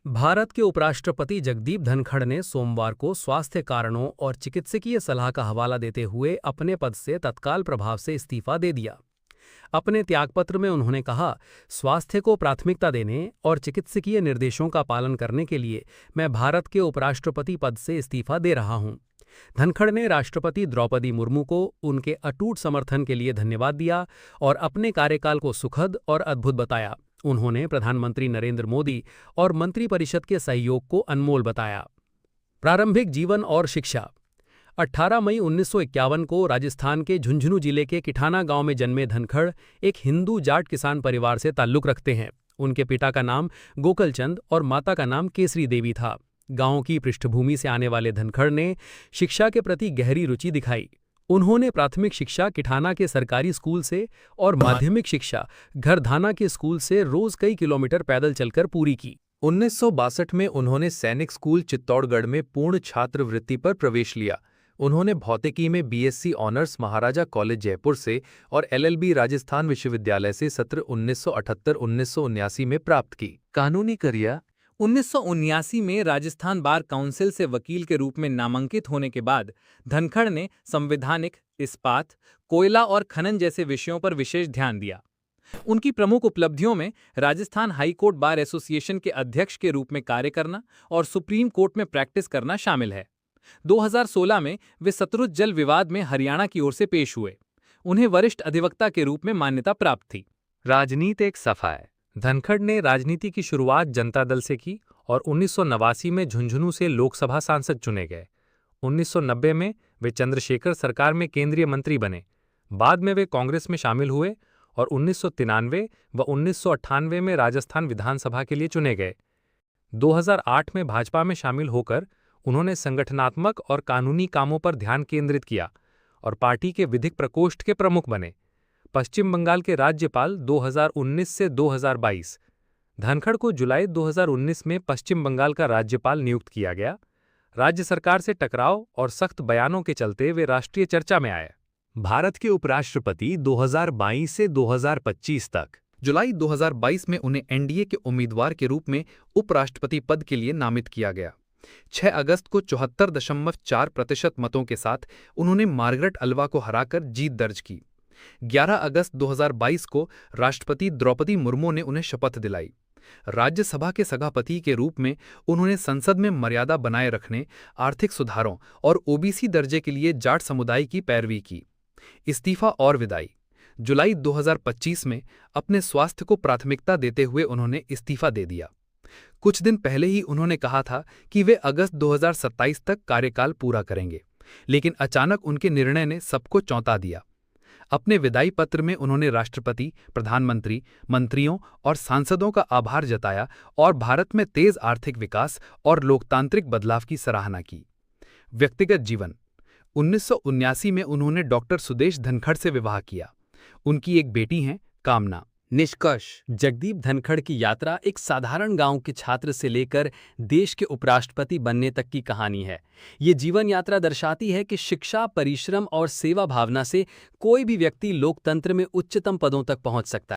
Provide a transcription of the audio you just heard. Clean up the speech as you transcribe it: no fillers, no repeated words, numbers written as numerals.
भारत के उपराष्ट्रपति जगदीप धनखड़ ने सोमवार को स्वास्थ्य कारणों और चिकित्सकीय सलाह का हवाला देते हुए अपने पद से तत्काल प्रभाव से इस्तीफा दे दिया। अपने त्यागपत्र में उन्होंने कहा, स्वास्थ्य को प्राथमिकता देने और चिकित्सकीय निर्देशों का पालन करने के लिए मैं भारत के उपराष्ट्रपति पद से इस्तीफा दे रहा हूं। धनखड़ ने राष्ट्रपति द्रौपदी मुर्मू को उनके अटूट समर्थन के लिए धन्यवाद दिया और अपने कार्यकाल को सुखद और अद्भुत बताया। उन्होंने प्रधानमंत्री नरेंद्र मोदी और मंत्रिपरिषद के सहयोग को अनमोल बताया। प्रारंभिक जीवन और शिक्षा। 18 मई 1951 को राजस्थान के झुंझुनू जिले के किठाना गांव में जन्मे धनखड़ एक हिंदू जाट किसान परिवार से ताल्लुक रखते हैं। उनके पिता का नाम गोकलचंद और माता का नाम केसरी देवी था। गांव की पृष्ठभूमि से आने वाले धनखड़ ने शिक्षा के प्रति गहरी रुचि दिखाई। उन्होंने प्राथमिक शिक्षा किठाना के सरकारी स्कूल से और माध्यमिक शिक्षा घरधाना के स्कूल से रोज कई किलोमीटर पैदल चलकर पूरी की। 1962 में उन्होंने सैनिक स्कूल चित्तौड़गढ़ में पूर्ण छात्रवृत्ति पर प्रवेश लिया। उन्होंने भौतिकी में बीएससी ऑनर्स महाराजा कॉलेज जयपुर से और एलएलबी राजस्थान विश्वविद्यालय से सत्र 1978-1979 में प्राप्त की। कानूनी करियर। 1979 में राजस्थान बार काउंसिल से वकील के रूप में नामांकित होने के बाद धनखड़ ने संवैधानिक, इस्पात, कोयला और खनन जैसे विषयों पर विशेष ध्यान दिया। उनकी प्रमुख उपलब्धियों में Rajasthan high court bar association के अध्यक्ष के रूप में कार्य करना और सुप्रीम कोर्ट में प्रैक्टिस करना शामिल है। 2016 में वे सतलुज जल विवाद में हरियाणा की ओर से पेश हुए। उन्हें वरिष्ठ अधिवक्ता के रूप में मान्यता प्राप्त थी। राजनीतिक सफाई। धनखड़ ने राजनीति की शुरुआत जनता दल से की और 1989 में झुंझुनू से लोकसभा सांसद चुने गए। 1990 में वे चंद्रशेखर सरकार में केंद्रीय मंत्री बने। बाद में वे कांग्रेस में शामिल हुए और 1993 व 1998 में राजस्थान विधानसभा के लिए चुने गए। 2008 में भाजपा में शामिल होकर उन्होंने संगठनात्मक और कानूनी कामों पर ध्यान केंद्रित किया और पार्टी के विधिक प्रकोष्ठ के प्रमुख बने। पश्चिम बंगाल के राज्यपाल 2019 से 2022। धनखड़ को जुलाई 2019 में पश्चिम बंगाल का राज्यपाल नियुक्त किया गया। राज्य सरकार से टकराव और सख्त बयानों के चलते वे राष्ट्रीय चर्चा में आए। भारत के उपराष्ट्रपति 2022 से 2025 तक। जुलाई 2022 में उन्हें एनडीए के उम्मीदवार के रूप में उपराष्ट्रपति पद के लिए नामित किया गया। 6 अगस्त को 74.4% मतों के साथ उन्होंने मार्गरेट अल्वा को हराकर जीत दर्ज की। 11 अगस्त 2022 को राष्ट्रपति द्रौपदी मुर्मू ने उन्हें शपथ दिलाई। राज्यसभा के सभापति के रूप में उन्होंने संसद में मर्यादा बनाए रखने, आर्थिक सुधारों और ओबीसी दर्जे के लिए जाट समुदाय की पैरवी की। इस्तीफा और विदाई। जुलाई 2025 में अपने स्वास्थ्य को प्राथमिकता देते हुए उन्होंने इस्तीफा दे दिया। कुछ दिन पहले ही उन्होंने कहा था कि वे अगस्त 2027 तक कार्यकाल पूरा करेंगे, लेकिन अचानक उनके निर्णय ने सबको चौंका दिया। अपने विदाई पत्र में उन्होंने राष्ट्रपति, प्रधानमंत्री, मंत्रियों और सांसदों का आभार जताया और भारत में तेज आर्थिक विकास और लोकतांत्रिक बदलाव की सराहना की। व्यक्तिगत जीवन। 1979 में उन्होंने डॉक्टर सुदेश धनखड़ से विवाह किया। उनकी एक बेटी है, कामना। निष्कर्ष। जगदीप धनखड़ की यात्रा एक साधारण गांव के छात्र से लेकर देश के उपराष्ट्रपति बनने तक की कहानी है। ये जीवन यात्रा दर्शाती है कि शिक्षा, परिश्रम और सेवा भावना से कोई भी व्यक्ति लोकतंत्र में उच्चतम पदों तक पहुंच सकता है।